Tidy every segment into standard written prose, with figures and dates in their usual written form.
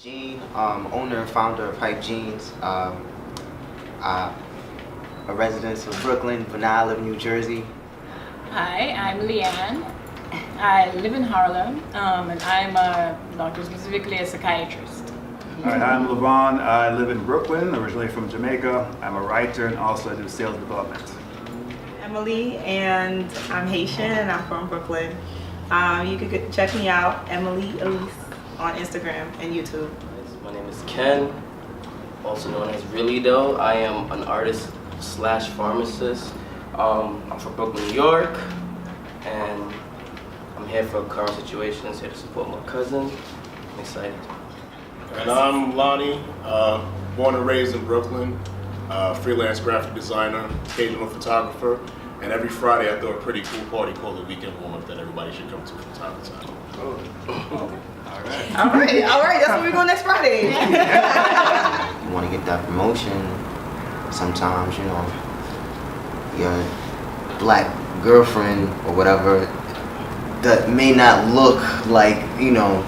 Gene, owner and founder of Hype Jeans, a resident of Brooklyn, but now I live in New Jersey. Hi, I'm Leanne. I live in Harlem, and I'm a doctor, specifically a psychiatrist. Hi, I'm Levon. I live in Brooklyn, originally from Jamaica. I'm a writer and also I do sales development. Emily, and I'm Haitian and I'm from Brooklyn. You can check me out, Emily Elise, on Instagram and YouTube. My name is Ken, also known as Really Though. I am an artist slash pharmacist. I'm from Brooklyn, New York, and I'm here for current situations, here to support my cousin. I'm excited. And I'm Lonnie, born and raised in Brooklyn, freelance graphic designer, occasional photographer, and every Friday I throw a pretty cool party called the Weekend Warm-Up that everybody should come to from time to time. All right, that's where we're going next Friday. You want to get that promotion, sometimes, you know, your black girlfriend or whatever that may not look like, you know,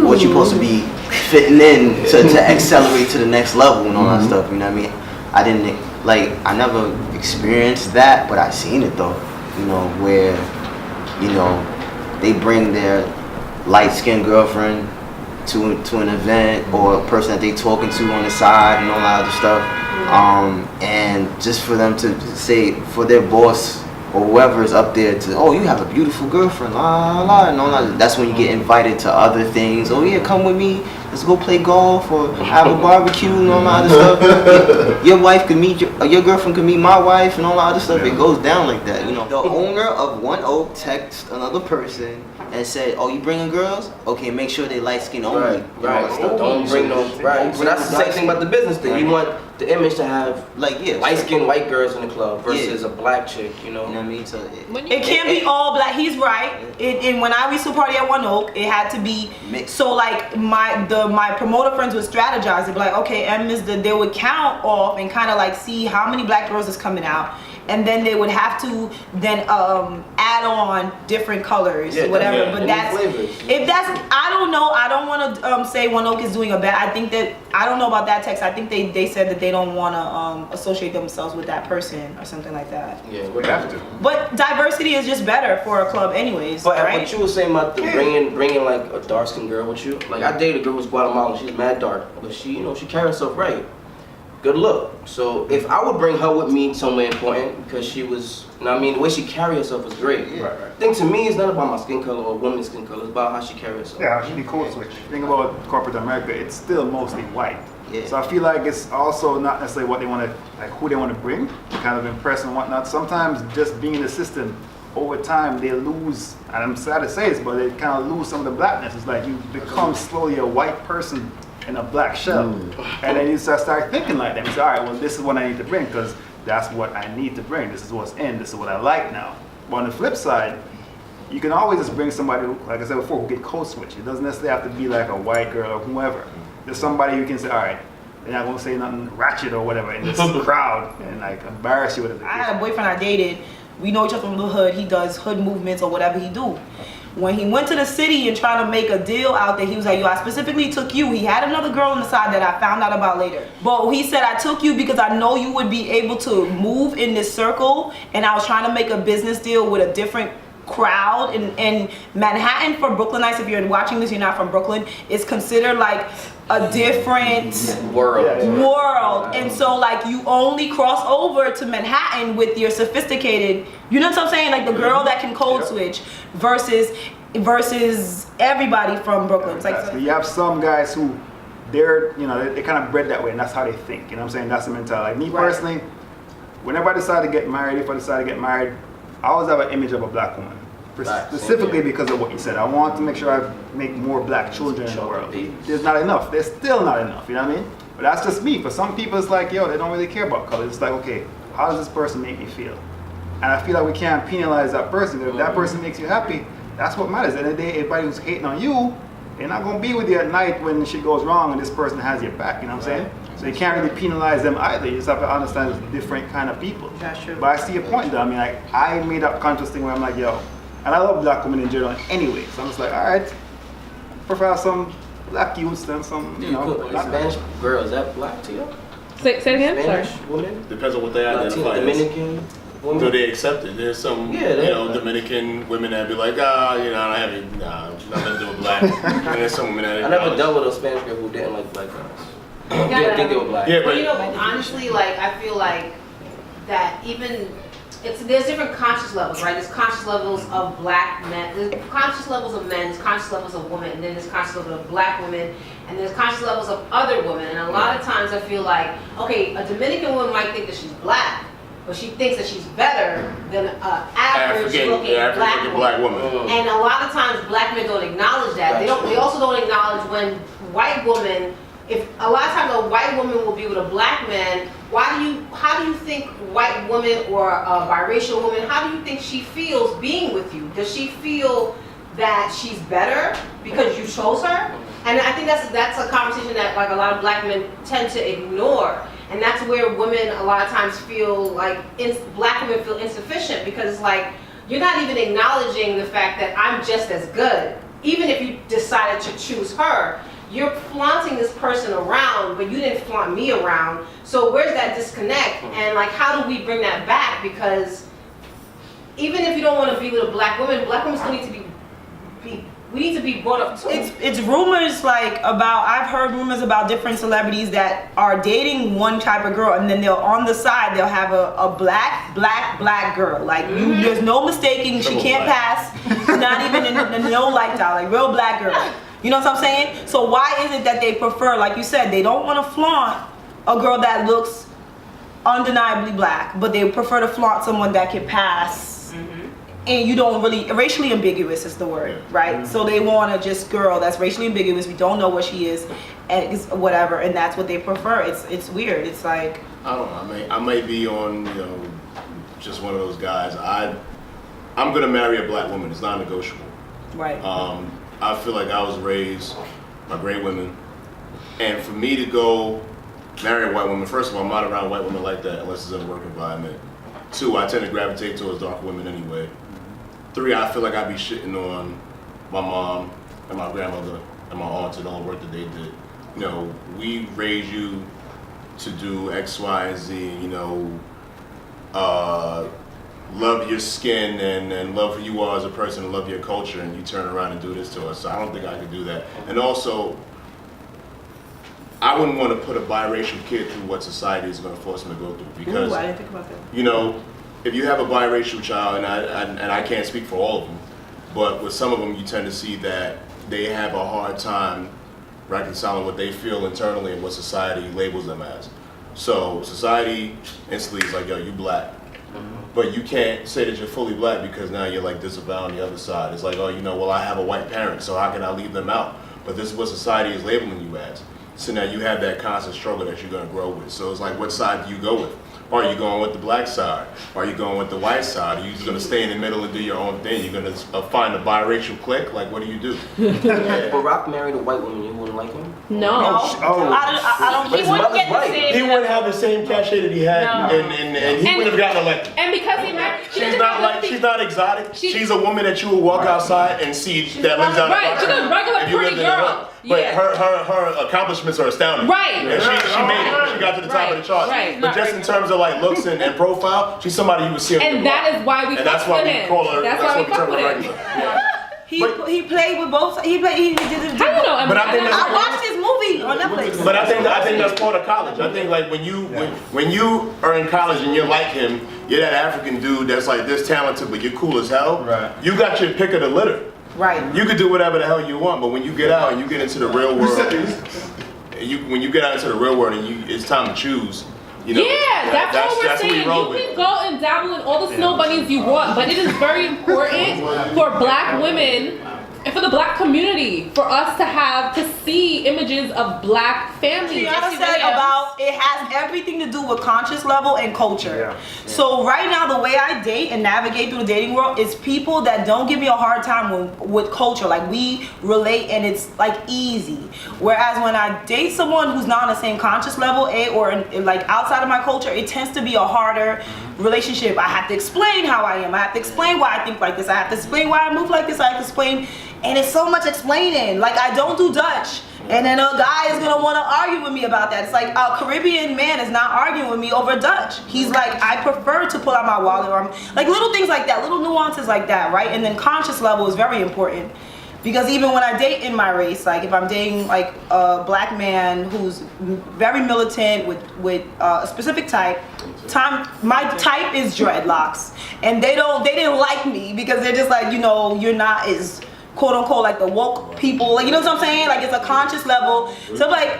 what you're supposed to be fitting in to accelerate to the next level and all that stuff, you know what I mean? I never experienced that, but I seen it though, you know, where, you know, they bring their light-skinned girlfriend to an event or a person that they talking to on the side and all that other stuff, and just for them to say, for their boss or whoever is up there to, oh, you have a beautiful girlfriend, la la, and all that. That's when you get invited to other things. Oh yeah, come with me. Let's go play golf or have a barbecue and all that other stuff. Your wife could meet your girlfriend could meet my wife and all that other stuff. It goes down like that, you know. The owner of One Oak texted another person and said, "Oh, you bringing girls? Okay, make sure they light skin only." Right. Don't bring no. Right. So that's the same thing about the business thing. You want the image to have light skinned white girls in the club versus a black chick. You know what I mean? So it can't be all black. He's right. And when I used to party at One Oak, it had to be mixed. So like my promoter friends would strategize. They'd be like, okay, they would count off and kind of like see how many black girls is coming out, and then they would have to then add on different colors, whatever. But I don't know. I don't want to say One Oak is doing a bad. I think that I don't know about that text. I think they said that they don't want to associate themselves with that person or something like that. Yeah, we have to. But diversity is just better for a club, anyways. But right? what you were saying about bringing like a dark skinned girl with you, like I dated a girl who was Guatemalan. She's mad dark, but she carried herself right. Good look. So if I would bring her with me somewhere important because she was, you know what I mean, the way she carried herself was great. Right. I think to me it's not about my skin color or woman's skin color, it's about how she carries herself. Yeah, she be code switch. Think about corporate America, it's still mostly white. Yeah. So I feel like it's also not necessarily what they want to, like who they want to bring, to kind of impress and whatnot. Sometimes just being in the system, over time they lose, and I'm sad to say this, but they kind of lose some of the blackness. It's like you become slowly a white person in a black shell. And then you start thinking like that. You say, all right, well, this is what I need to bring because that's what I need to bring. This is what's in. This is what I like now. But on the flip side, you can always just bring somebody, who, like I said before, who get code switch. It doesn't necessarily have to be like a white girl or whoever. There's somebody who can say, all right, they're not going to say nothing ratchet or whatever in this crowd and like embarrass you with it. I had a boyfriend I dated. We know each other from the hood. He does hood movements or whatever he do. When he went to the city and tried to make a deal out there, he was like, yo, I specifically took you. He had another girl on the side that I found out about later. But he said, I took you because I know you would be able to move in this circle. And I was trying to make a business deal with a different crowd. And Manhattan for Brooklynites, if you're watching this, you're not from Brooklyn, is considered like a different world. And so like you only cross over to Manhattan with your sophisticated, you know what I'm saying? Like the girl that can code switch versus everybody from Brooklyn. It's like, so you have some guys who they're kind of bred that way and that's how they think. You know what I'm saying? That's the mentality. Like me personally, whenever I decide to get married, I always have an image of a black woman. Specifically because of what you said. I want to make sure I make more black children in the world. There's not enough. There's still not enough, you know what I mean? But that's just me. For some people it's like, yo, they don't really care about color. It's like, okay, how does this person make me feel? And I feel like we can't penalize that person. If that person makes you happy, that's what matters. At the end of the day, everybody who's hating on you, they're not going to be with you at night when shit goes wrong and this person has your back, you know what I'm saying? So you can't really penalize them either. You just have to understand it's different kind of people. That's true. But I see your point though. I mean, like, I made that conscious thing where I'm like, yo, and I love black women in general anyway. So I'm just like, all right, prefer some black youths and some, you You know. put Spanish girl, is that black to you? Say it again. Spanish Sorry. woman? Depends on what they Latino, identify as. Dominican So woman? they accept it. There's some, Yeah, they- Dominican women that be like, I don't have nothing to do with black. And there's some women that I never dealt with a Spanish girl who didn't like black girls. Didn't think they were black. Yeah, But but you know, honestly, like I feel like that even there's different conscious levels, right? There's conscious levels of black men, there's conscious levels of men, there's conscious levels of women, and then there's conscious levels of black women, and there's conscious levels of other women. And a lot of times I feel like, okay, a Dominican woman might think that she's black, but she thinks that she's better than an average looking black woman. And a lot of times black men don't acknowledge that. They also don't acknowledge when white women, if a lot of times a white woman will be with a black man, how do you think white woman or a biracial woman, how do you think she feels being with you? Does she feel that she's better because you chose her? And I think that's a conversation that like a lot of black men tend to ignore. And that's where women a lot of times feel like, black women feel insufficient, because it's like, you're not even acknowledging the fact that I'm just as good. Even if you decided to choose her, you're flaunting this person around, but you didn't flaunt me around. So where's that disconnect? And like, how do we bring that back? Because even if you don't want to be with a black woman still need to be we need to be brought up too. It's rumors like I've heard rumors about different celebrities that are dating one type of girl, and then on the side they'll have a black girl. Like there's no mistaking, she can't pass. Not even in no lifestyle, like real black girl. You know what I'm saying? So why is it that they prefer, like you said, they don't want to flaunt a girl that looks undeniably black, but they prefer to flaunt someone that can pass. And you don't really, racially ambiguous is the word, right? So they want a just girl that's racially ambiguous. We don't know what she is, and whatever, and that's what they prefer. It's weird. It's like, I don't know. I may be on, just one of those guys. I'm gonna marry a black woman. It's non-negotiable. right. I feel like I was raised by great women, and for me to go marry a white woman, first of all, I'm not around white women like that unless it's in a work environment. 2, I tend to gravitate towards dark women anyway. 3, I feel like I'd be shitting on my mom and my grandmother and my aunts and all the work that they did. We raised you to do X, Y, and Z, love your skin and love who you are as a person and love your culture, and you turn around and do this to us. So I don't think I could do that. And also, I wouldn't want to put a biracial kid through what society is going to force him to go through, because Ooh, I didn't think about that. if you have a biracial child, and I can't speak for all of them, but with some of them you tend to see that they have a hard time reconciling what they feel internally and what society labels them as. So society instantly is like, yo, you black. But you can't say that you're fully black because now you're like disavowed on the other side. It's like, oh, well, I have a white parent, so how can I leave them out? But this is what society is labeling you as. So now you have that constant struggle that you're going to grow with. So it's like, what side do you go with? Are you going with the black side? Are you going with the white side? Are you just going to stay in the middle and do your own thing? You're going to find a biracial clique? Like, what do you do? But Rock married a white woman, you wouldn't like him? No. I don't But his wouldn't mother's get the white. same- He wouldn't have the same cachet that he had, No. and he wouldn't have gotten elected. And because he married, She's not exotic. She's a woman that you will walk outside and see that lives out right. She's a regular if you pretty lived in the girl. hood. But Yeah. her accomplishments are astounding. Right. And she made it. She got to the top of the charts. Right. But just in terms of like looks and profile, she's somebody you would see on And the that block. is why we And that's fuck why with we him. call her. That's why we fuck term her with him. regular. He played with both. He did. How you know? But I think that's- I watched his movie on Netflix. But I think that's part of college. I think like when you are in college and you're like him, you're that African dude that's like this talented, but you're cool as hell. Right. You got your pick of the litter. Right. You could do whatever the hell you want, but when you get out and you get into the real world, when you get out into the real world and it's time to choose. That's what we're what we saying. roll You with. can go and dabble in all the snow bunnies you want, but it is very important for black women and for the black community for us to see images of black families. Tiana said about it has everything to do with conscious level and culture. Yeah. So right now the way I date and navigate through the dating world is people that don't give me a hard time with culture. Like we relate and it's like easy. Whereas when I date someone who's not on the same conscious level or like outside of my culture, it tends to be a harder relationship. I have to explain how I am. I have to explain why I think like this. I have to explain why I move like this. I have to explain. And it's so much explaining. Like I don't do Dutch And then a guy is gonna want to argue with me about that. It's like a Caribbean man is not arguing with me over Dutch. He's like, I prefer to pull out my wallet, or like little things like that, little nuances like that, right? And then conscious level is very important. Because even when I date in my race, like if I'm dating like a black man who's very militant with a specific type, my type is dreadlocks, and they didn't like me because they're just like, you know, you're not as quote unquote like the woke people, like, you know what I'm saying? Like it's a conscious level. So like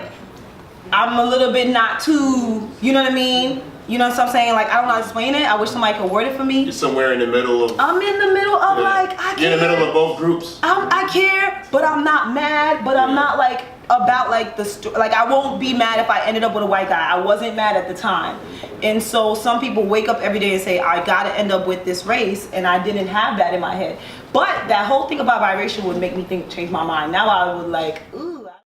I'm a little bit not too, you know what I mean? You know what I'm saying? Like I don't know how to explain it. I wish somebody could word it for me. You're somewhere in the middle of. I'm in the middle of like I care. You're in the middle of both groups. I care, but I'm not mad. But I'm not like about like like I won't be mad if I ended up with a white guy. I wasn't mad at the time, and so some people wake up every day and say I gotta end up with this race, and I didn't have that in my head. But that whole thing about biracial would make me change my mind. Now I would like, ooh.